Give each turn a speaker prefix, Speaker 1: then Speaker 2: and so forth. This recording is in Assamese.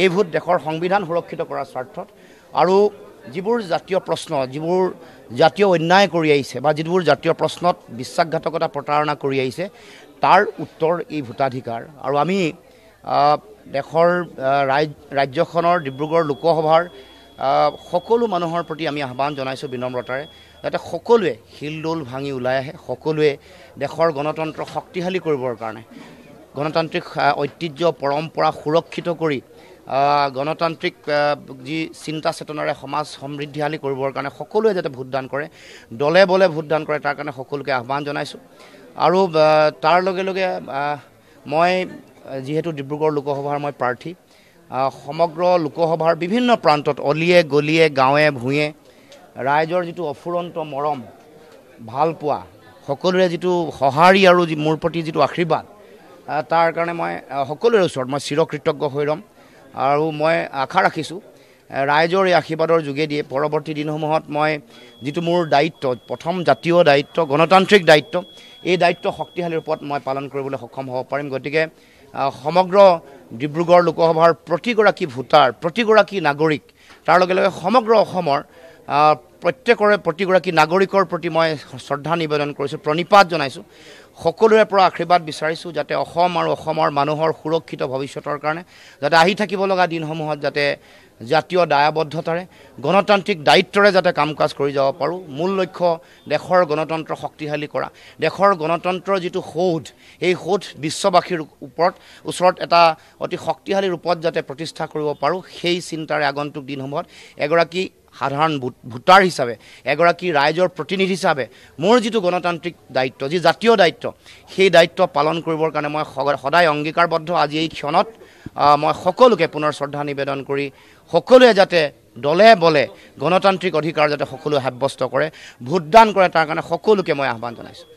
Speaker 1: এই ভোট দেশৰ সংবিধান সুৰক্ষিত কৰাৰ স্বাৰ্থত আৰু যিবোৰ জাতীয় প্ৰশ্ন যিবোৰ জাতীয় অন্যায় কৰি আহিছে বা যিবোৰ জাতীয় প্ৰশ্নত বিশ্বাসঘাতকতা প্ৰতাৰণা কৰি আহিছে তাৰ উত্তৰ এই ভোটাধিকাৰ আৰু আমি দেশৰ ৰাজ্যখনৰ ডিব্ৰুগড় লোকসভাৰ সকলো মানুহৰ প্ৰতি আমি আহ্বান জনাইছোঁ বিনম্ৰতাৰে যাতে সকলোৱে শিলডোল ভাঙি ওলাই আহে সকলোৱে দেশৰ গণতন্ত্ৰ শক্তিশালী কৰিবৰ কাৰণে গণতান্ত্ৰিক ঐতিহ্য পৰম্পৰা সুৰক্ষিত কৰি গণতান্ত্ৰিক যি চিন্তা চেতনাৰে সমাজ সমৃদ্ধিশালী কৰিবৰ কাৰণে সকলোৱে যাতে ভোটদান কৰে দলে বলে ভোটদান কৰে তাৰ কাৰণে সকলোকে আহ্বান জনাইছোঁ আৰু তাৰ লগে লগে মই যিহেতু ডিব্ৰুগড় লোকসভাৰ মই প্ৰাৰ্থী সমগ্ৰ লোকসভাৰ বিভিন্ন প্ৰান্তত অলিয়ে গলিয়ে গাঁৱে ভূঞে ৰাইজৰ যিটো অফুৰন্ত মৰম ভাল পোৱা সকলোৰে যিটো সঁহাৰি আৰু মোৰ প্ৰতি যিটো আশীৰ্বাদ তাৰ কাৰণে মই সকলোৰে ওচৰত মই চিৰকৃতজ্ঞ হৈ ৰ'ম আৰু মই আশা ৰাখিছোঁ ৰাইজৰ এই আশীৰ্বাদৰ যোগেদিয়ে পৰৱৰ্তী দিনসমূহত মই যিটো মোৰ দায়িত্ব প্ৰথম জাতীয় দায়িত্ব গণতান্ত্ৰিক দায়িত্ব এই দায়িত্ব শক্তিশালী ৰূপত মই পালন কৰিবলৈ সক্ষম হ'ব পাৰিম গতিকে সমগ্ৰ ডিব্ৰুগড় লোকসভাৰ প্ৰতিগৰাকী ভোটাৰ প্ৰতিগৰাকী নাগৰিক তাৰ লগে লগে সমগ্ৰ অসমৰ প্ৰতিগৰাকী নাগৰিকৰ প্ৰতি মই শ্ৰদ্ধা নিবেদন কৰিছোঁ প্ৰণিপাত জনাইছোঁ সকলোৰে পৰা আশীৰ্বাদ বিচাৰিছোঁ যাতে অসম আৰু অসমৰ মানুহৰ সুৰক্ষিত ভৱিষ্যতৰ কাৰণে যাতে আহি থাকিব লগা দিনসমূহত যাতে জাতীয় দায়বদ্ধতাৰে গণতান্ত্ৰিক দায়িত্বৰে যাতে কাম কাজ কৰি যাব পাৰোঁ মূল লক্ষ্য দেশৰ গণতন্ত্ৰ শক্তিশালী কৰা দেশৰ গণতন্ত্ৰৰ যিটো সৌধ এই সৌধ বিশ্ববাসীৰ ওচৰত এটা অতি শক্তিশালী ৰূপত যাতে প্ৰতিষ্ঠা কৰিব পাৰোঁ সেই চিন্তাৰে আগন্তুক দিনসমূহত এগৰাকী সাধাৰণ ভোটাৰ হিচাপে এগৰাকী ৰাইজৰ প্ৰতিনিধি হিচাপে মোৰ যিটো গণতান্ত্ৰিক দায়িত্ব যি জাতীয় দায়িত্ব সেই দায়িত্ব পালন কৰিবৰ কাৰণে মই সদায় অংগীকাৰবদ্ধ আজি এই ক্ষণত মই সকলোকে পুনৰ শ্ৰদ্ধা নিবেদন কৰি সকলোৱে যাতে দলে বলে গণতান্ত্ৰিক অধিকাৰ যাতে সকলোৱে সাব্যস্ত কৰে ভোটদান কৰে তাৰ কাৰণে সকলোকে মই আহ্বান জনাইছোঁ